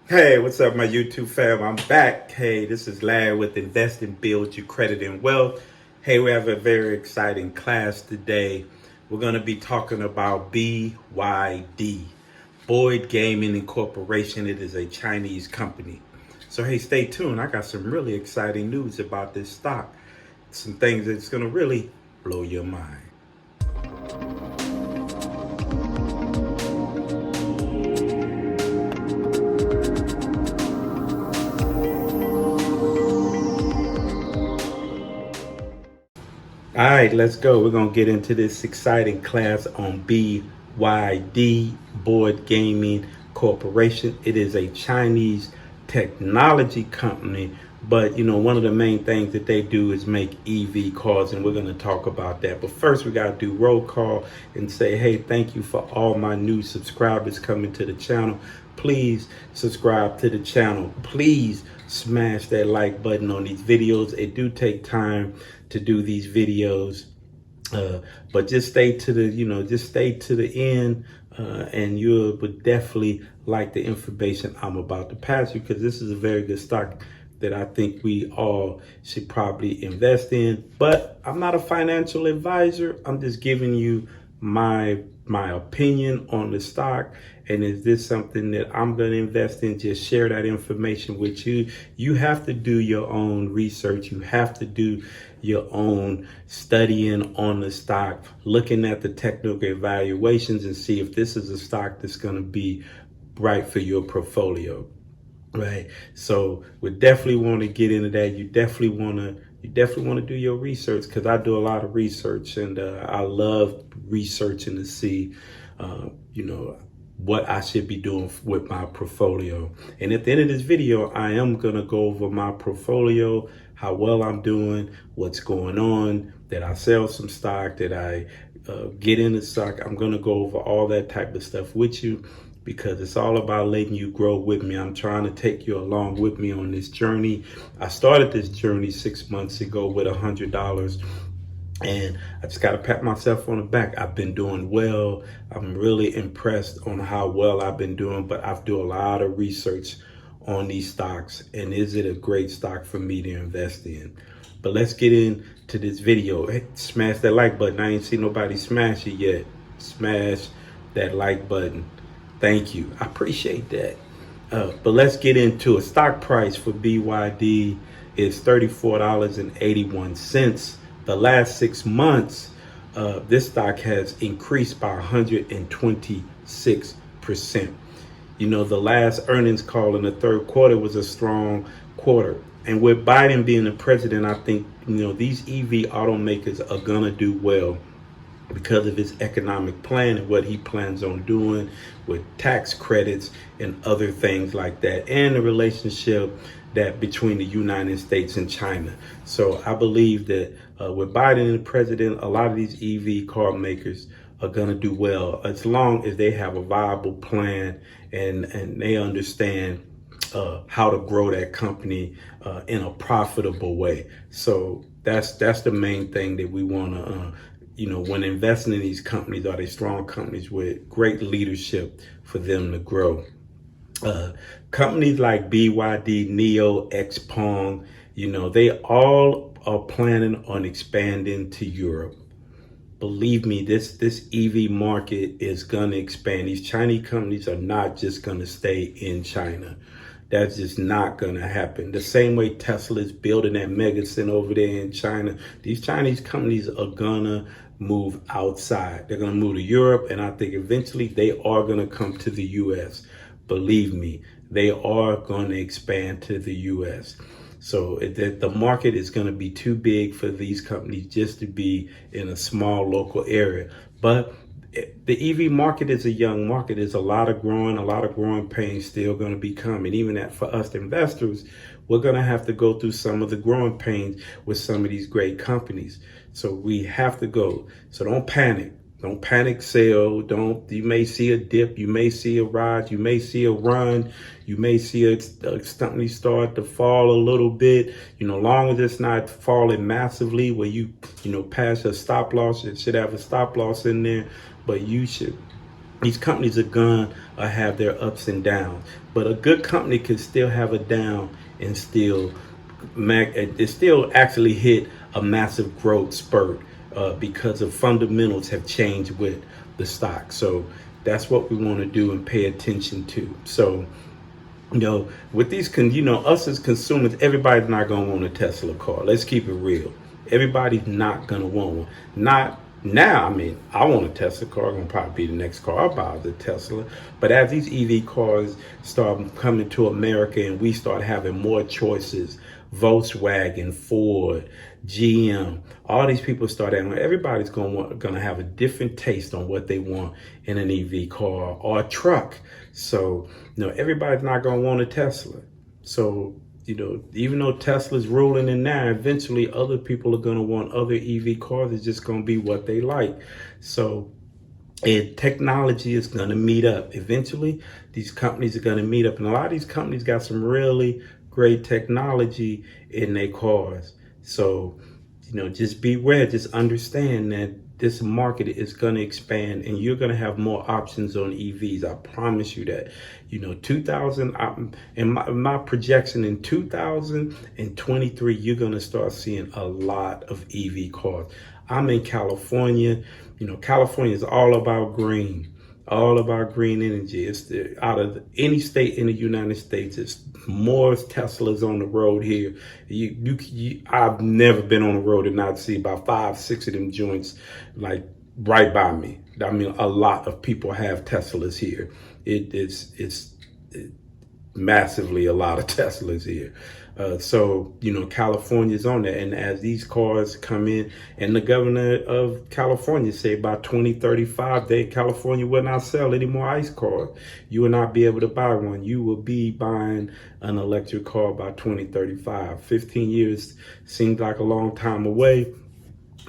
Hey, what's up, my YouTube fam? I'm back. Hey, this is Larry with Invest and Build Your Credit and Wealth. Hey, we have a very exciting class today. We're going to be talking about BYD, Boyd Gaming Incorporation. It is a Chinese company. So, hey, stay tuned. I got some really exciting news about this stock. Some things that's going to really blow your mind. All right, let's go. We're going to get into this exciting class on BYD, Board Gaming Corporation. It is a Chinese technology company, but one of the main things that they do is make EV cars, and we're going to talk about that. But first, we got to do roll call and say, hey, thank you for all my new subscribers coming to the channel. Please subscribe to the channel. Please smash that like button on these videos. It do take time to do these videos, but just stay to the end, and you would definitely like the information I'm about to pass you, because this is a very good stock that I think we all should probably invest in. But I'm not a financial advisor. I'm just giving you my opinion on the stock. And is this something that I'm going to invest in? Just share that information with you. You have to do your own research. You have to do your own studying on the stock, looking at the technical evaluations, and see if this is a stock that's going to be right for your portfolio. Right. So we definitely want to get into that. You definitely want to do your research, because I do a lot of research, and I love researching to see, what I should be doing with my portfolio. And at the end of this video, I am going to go over my portfolio, how well I'm doing, what's going on, that I sell some stock, that I get into stock. I'm going to go over all that type of stuff with you, because it's all about letting you grow with me. I'm trying to take you along with me on this journey. I started this journey 6 months ago with $100. And I just got to pat myself on the back. I've been doing well. I'm really impressed on how well I've been doing, but I've done a lot of research on these stocks. And is it a great stock for me to invest in? But let's get into this video. Hey, smash that like button. I ain't seen nobody smash it yet. Smash that like button. Thank you. I appreciate that. But let's get into a stock price for BYD is $34.81. The last 6 months, this stock has increased by 126%. The last earnings call in the third quarter was a strong quarter. And with Biden being the president, I think, these EV automakers are going to do well because of his economic plan and what he plans on doing with tax credits and other things like that, and the relationship that between the United States and China. So I believe that with Biden the president, a lot of these EV car makers are going to do well, as long as they have a viable plan and they understand how to grow that company in a profitable way. So that's the main thing that we want to when investing in these companies, are they strong companies with great leadership for them to grow? Companies like BYD, NEO, XPeng, they all are planning on expanding to Europe. Believe me, this EV market is going to expand. These Chinese companies are not just going to stay in China. That's just not going to happen. The same way Tesla is building that mega center over there in China, these Chinese companies are going to move outside. They're going to move to Europe, and I think eventually they are going to come to the U.S. Believe me, they are going to expand to the U.S. So the market is going to be too big for these companies just to be in a small local area. But the EV market is a young market. There's a lot of growing pains still going to be coming. Even that for us investors, we're going to have to go through some of the growing pains with some of these great companies. So we have to go. So don't panic. Don't panic sell. You may see a dip. You may see a rise. You may see a run. You may see a company start to fall a little bit. Long as it's not falling massively where you pass a stop loss, it should have a stop loss in there. But you should these companies are going to have their ups and downs, but a good company can still have a down and still it still actually hit a massive growth spurt because of fundamentals have changed with the stock. So that's what we want to do and pay attention to. So with these, us as consumers, everybody's not going to want a Tesla car. Let's keep it real. Everybody's not going to want one. Not now. I mean, I want a Tesla car. Going to probably be the next car I buy is a Tesla. But as these EV cars start coming to America and we start having more choices, Volkswagen, Ford, GM, all these people start having, everybody's going to have a different taste on what they want in an EV car or a truck. So, everybody's not going to want a Tesla. So, even though Tesla's ruling in now, eventually other people are going to want other EV cars. It's just going to be what they like. So, and technology is going to meet up. Eventually, these companies are going to meet up. And a lot of these companies got some really great technology in their cars. So, just beware, just understand that this market is going to expand and you're going to have more options on EVs. I promise you that. 2000, in my projection in 2023, you're going to start seeing a lot of EV cars. I'm in California. California is all about green. All about green energy. It's out of any state in the United States, it's more Teslas on the road here. I've never been on the road and not see about 5-6 of them joints like right by me. I mean, a lot of people have Teslas here. It's massively a lot of Teslas here. So, California's on that. And as these cars come in, and the governor of California say by 2035, California will not sell any more ICE cars. You will not be able to buy one. You will be buying an electric car by 2035. 15 years seems like a long time away,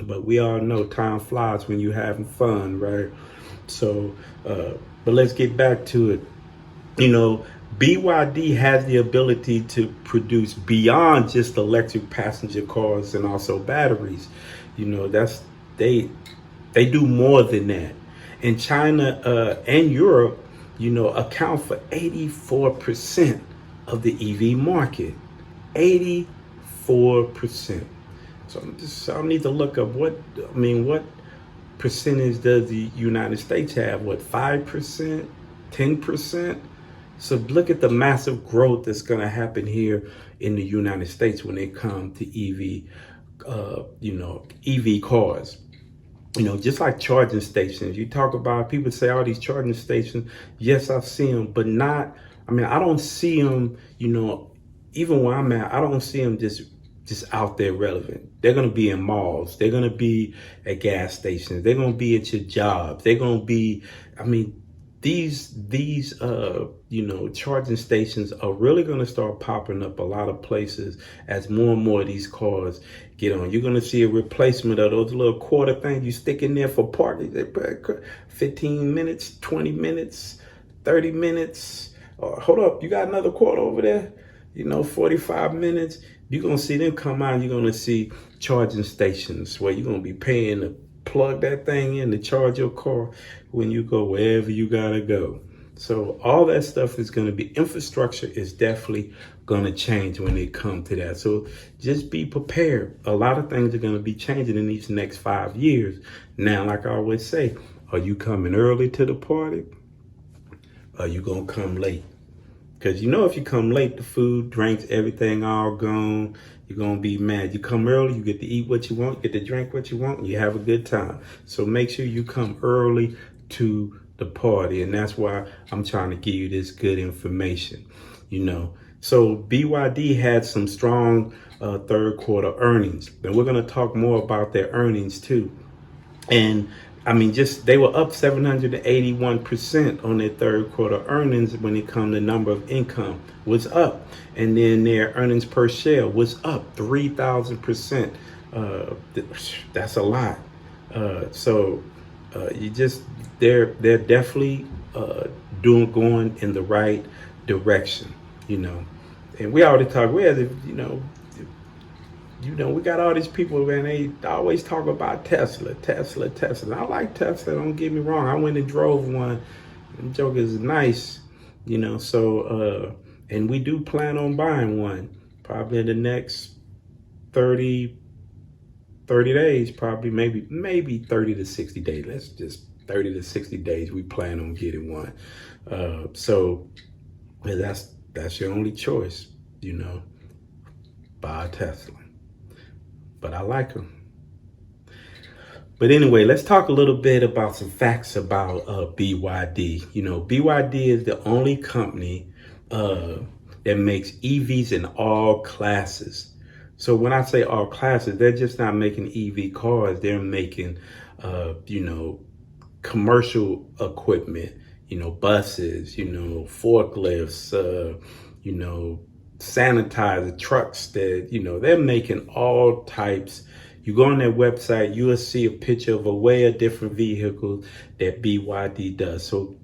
but we all know time flies when you're having fun, right? So, but let's get back to it. BYD has the ability to produce beyond just electric passenger cars and also batteries. They do more than that. And China and Europe, account for 84% of the EV market. 84%. So I need to look up what percentage does the United States have? What, 5%, 10%? So look at the massive growth that's going to happen here in the United States when it comes to EV cars. Just like charging stations. You talk about, people say all these charging stations. Yes, I see them, but not, I don't see them, even where I'm at, I don't see them just out there relevant. They're going to be in malls. They're going to be at gas stations. They're going to be at your jobs. They're going to be, these charging stations are really going to start popping up a lot of places as more and more of these cars get on. You're going to see a replacement of those little quarter things you stick in there for parking. 15 minutes, 20 minutes, 30 minutes. Hold up, you got another quarter over there? 45 minutes. You're going to see them come out. You're going to see charging stations where you're going to be paying to plug that thing in to charge your car when you go wherever you gotta go. So all that stuff is going to be, infrastructure is definitely going to change when it comes to that. So just be prepared. A lot of things are going to be changing in these next 5 years. Now, like I always say, are you coming early to the party? Or are you going to come late? Because if you come late, the food, drinks, everything all gone. You're going to be mad. You come early, you get to eat what you want, get to drink what you want, and you have a good time. So make sure you come early to the party. And that's why I'm trying to give you this good information, So BYD had some strong third quarter earnings. And we're going to talk more about their earnings too. And they were up 781% on their third quarter earnings when it comes to number of income was up. And then their earnings per share was up 3,000%. That's a lot. They're definitely going in the right direction, And we already talked, We got all these people, man, they always talk about Tesla, Tesla, Tesla. And I like Tesla, don't get me wrong. I went and drove one. The joke is nice, and we do plan on buying one probably in the next 30 days, probably maybe 30 to 60 days. Let's just 30 to 60 days we plan on getting one. So that's your only choice, buy a Tesla. But I like them. But anyway, let's talk a little bit about some facts about BYD. BYD is the only company that makes EVs in all classes. So when I say all classes, they're just not making EV cars. They're making, commercial equipment, buses, forklifts, sanitizer trucks that, they're making all types. You go on their website, you will see a picture of a different vehicles that BYD does. So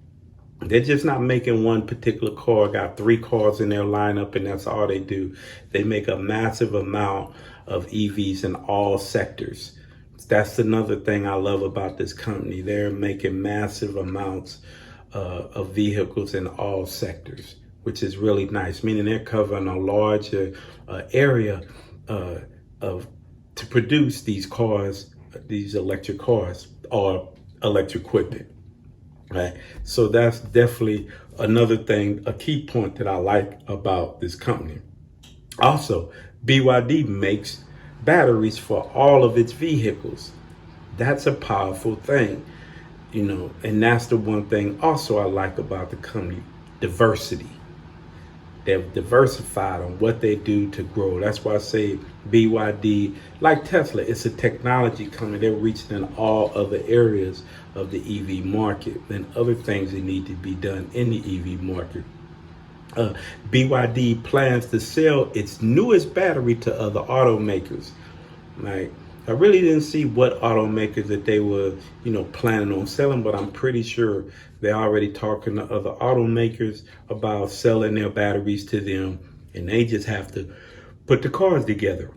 they're just not making one particular car, got 3 cars in their lineup, and that's all they do. They make a massive amount of EVs in all sectors. That's another thing I love about this company. They're making massive amounts of vehicles in all sectors, which is really nice, meaning they're covering a larger area to produce these cars, these electric cars or electric equipment, right? So that's definitely another thing, a key point that I like about this company. Also, BYD makes batteries for all of its vehicles. That's a powerful thing, and that's the one thing also I like about the company, diversity. They've diversified on what they do to grow. That's why I say BYD, like Tesla, it's a technology company. They're reaching in all other areas of the EV market and other things that need to be done in the EV market. BYD plans to sell its newest battery to other automakers. Like, I really didn't see what automakers that they were, planning on selling, but I'm pretty sure they're already talking to other automakers about selling their batteries to them, and they just have to put the cars together.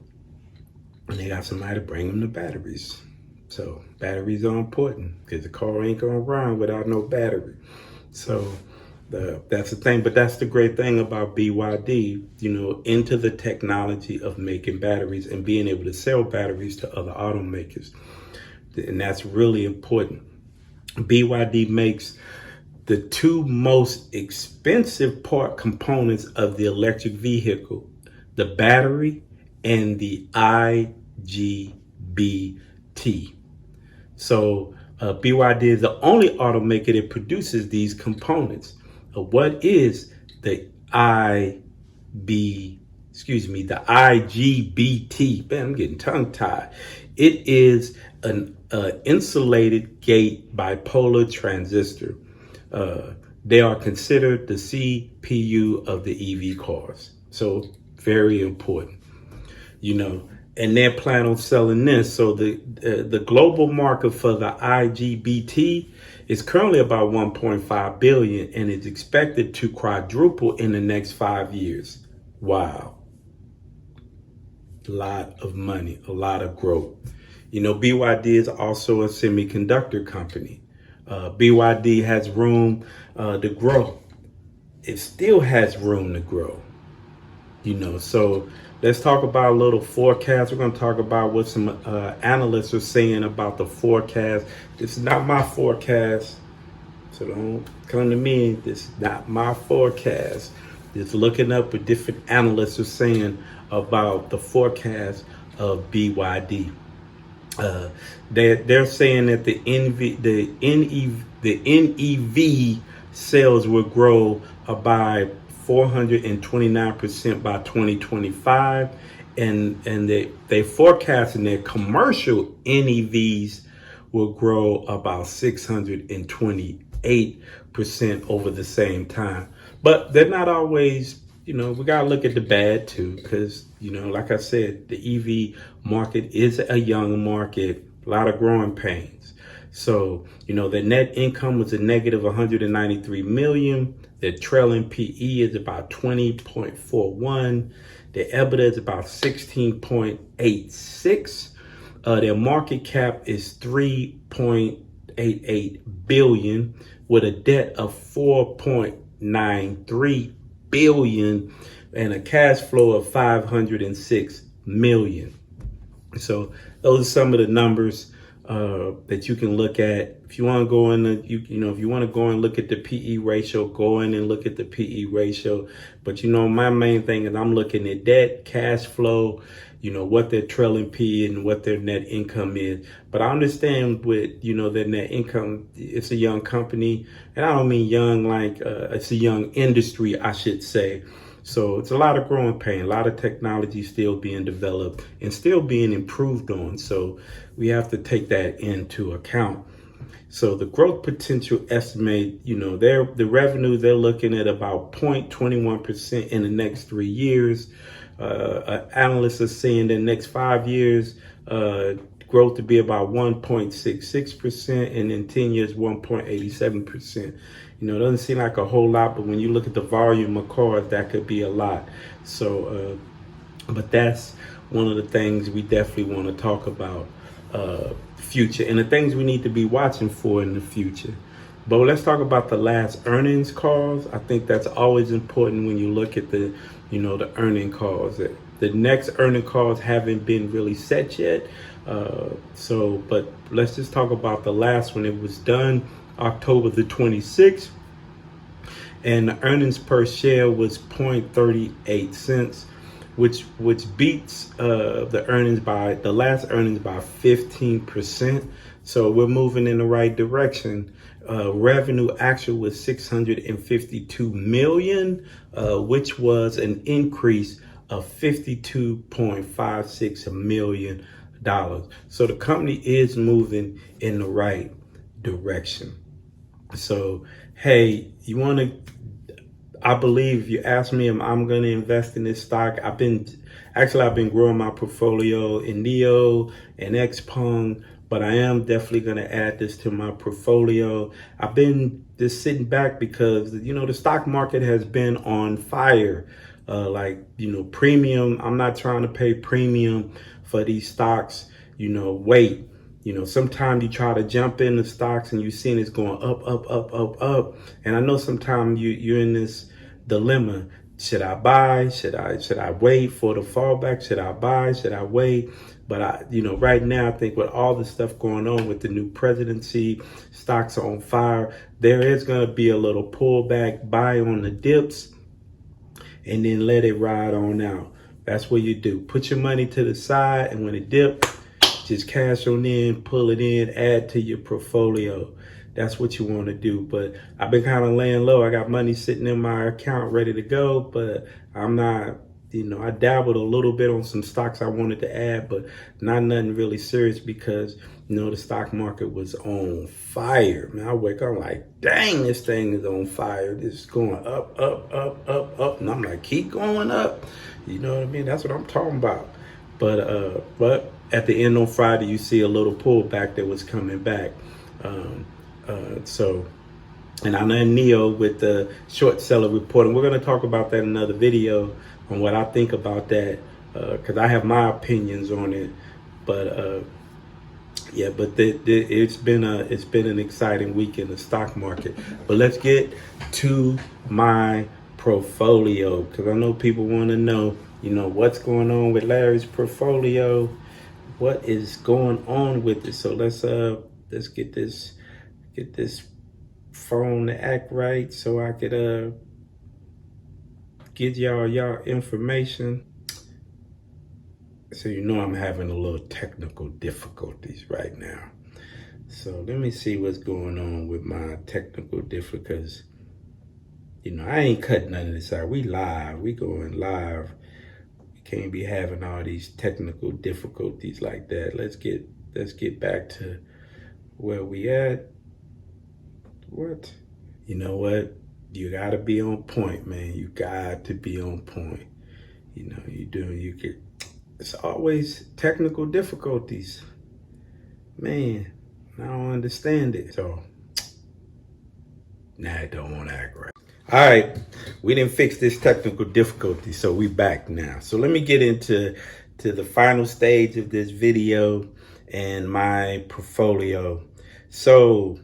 And they got somebody to bring them the batteries. So batteries are important because the car ain't gonna run without no battery. So that's the thing, but that's the great thing about BYD, into the technology of making batteries and being able to sell batteries to other automakers. And that's really important. BYD makes the 2 most expensive part components of the electric vehicle, the battery and the IGBT. So BYD is the only automaker that produces these components. What is the IGBT? Man, I'm getting tongue tied. It is an insulated gate bipolar transistor. They are considered the CPU of the EV cars. So very important, and they're planning on selling this. So the global market for the IGBT is currently about 1.5 billion and is expected to quadruple in the next 5 years. Wow. A lot of money, a lot of growth. BYD is also a semiconductor company. BYD has room to grow. It still has room to grow. So let's talk about a little forecast. We're going to talk about what some analysts are saying about the forecast. This is not my forecast, so don't come to me. This is not my forecast. Just looking up what different analysts are saying about the forecast of BYD. They're saying that the NEV sales will grow by 429% by 2025, and they forecasting that commercial NEVs will grow about 628% over the same time. But they're not always, we gotta look at the bad too, because like I said, the EV market is a young market, a lot of growing pains. So the net income was a negative 193 million. The trailing PE is about 20.41. The EBITDA is about 16.86. Their market cap is 3.88 billion with a debt of 4.93 billion and a cash flow of 506 million. So those are some of the numbers that you can look at. If you want to go in, if you want to go and look at the PE ratio, go in and look at the PE ratio. But my main thing is I'm looking at debt, cash flow, what their trailing PE and what their net income is. But I understand with, their net income, it's a young company. And I don't mean young like it's a young industry, I should say. So it's a lot of growing pain, a lot of technology still being developed and still being improved on. So we have to take that into account. So the growth potential estimate, the revenue, they're looking at about 0.21% in the next 3 years. Analysts are saying the next 5 years, growth to be about 1.66%, and in 10 years, 1.87%. It doesn't seem like a whole lot, but when you look at the volume of cars, that could be a lot. So, but that's one of the things we definitely want to talk about, future, and the things we need to be watching for in the future. But let's talk about the last earnings calls. I think that's always important when you look at the, the earning calls. The next earning calls haven't been really set yet. But let's just talk about the last one. It was done October the 26th, and the earnings per share was 0.38 cents, which beats the last earnings by 15%. So we're moving in the right direction. Revenue actually was 652 million, which was an increase of $52.56 million. So the company is moving in the right direction. So, hey, I believe if you ask me if I'm going to invest in this stock, I've been growing my portfolio in NEO and XPeng, but I am definitely going to add this to my portfolio. I've been just sitting back because, the stock market has been on fire. Premium, I'm not trying to pay premium for these stocks, wait. Sometimes you try to jump into stocks and you're seeing it's going up, up, up, up, up. And I know sometimes you're in this dilemma. Should I buy? Should I wait for the fallback? Should I buy? Should I wait? But right now, I think with all the stuff going on with the new presidency, stocks are on fire. There is going to be a little pullback, buy on the dips, and then let it ride on out. That's what you do. Put your money to the side, and when it dips, just cash on in, pull it in, add to your portfolio. That's what you want to do. But I've been kind of laying low. I got money sitting in my account ready to go, but I'm not, I dabbled a little bit on some stocks I wanted to add, but not nothing really serious because, the stock market was on fire. Man, I wake up like, dang, this thing is on fire. This is going up, up, up, up, up. And I'm like, keep going up. You know what I mean? That's what I'm talking about. But at the end on Friday, you see a little pullback that was coming back. And I'm in NEO with the short seller report. And we're going to talk about that in another video on what I think about that, because I have my opinions on it. But it's been an exciting week in the stock market. But let's get to my portfolio, because I know people want to know, what's going on with Larry's portfolio. What is going on with it? So let's get this phone to act right so I could get y'all information. So I'm having a little technical difficulties right now. So let me see what's going on with my technical difficulties. I ain't cutting none of this out. We live. We going live. We can't be having all these technical difficulties like that. Let's get back to where we at. What? You know what? You gotta be on point, man. You got to be on point. It's always technical difficulties. Man, I don't understand it. So, now it don't want to act right. All right, we didn't fix this technical difficulty, so we back now. So let me get into the final stage of this video and my portfolio. So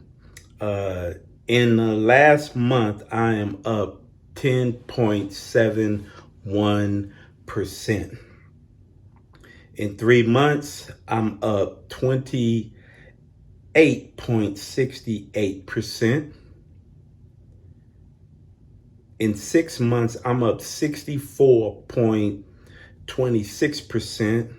in the last month, I am up 10.71%. In 3 months, I'm up 28.68%. In 6 months, I'm up 64.26%.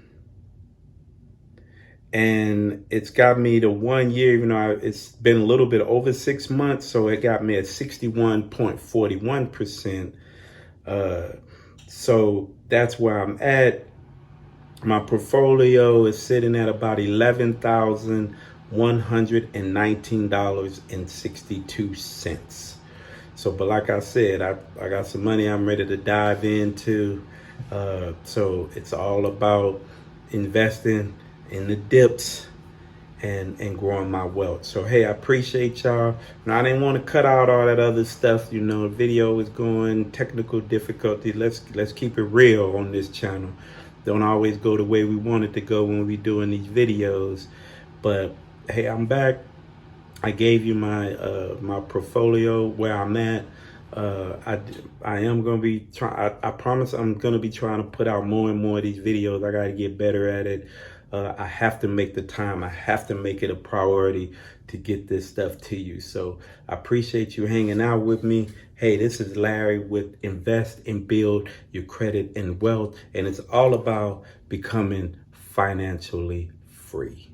And it's got me to 1 year, even though it's been a little bit over 6 months. So it got me at 61.41%. So that's where I'm at. My portfolio is sitting at about $11,119.62. So, but like I said, I got some money I'm ready to dive into. So it's all about investing in the dips and growing my wealth. So hey, I appreciate y'all. Now I didn't want to cut out all that other stuff. You know, the video is going technical difficulty. Let's keep it real on this channel. Don't always go the way we want it to go when we doing these videos. But hey, I'm back. I gave you my my portfolio where I'm at. I am gonna be trying. I promise I'm gonna be trying to put out more and more of these videos. I gotta get better at it. I have to make the time. I have to make it a priority to get this stuff to you. So I appreciate you hanging out with me. Hey, this is Larry with Invest and Build Your Credit and Wealth, and it's all about becoming financially free.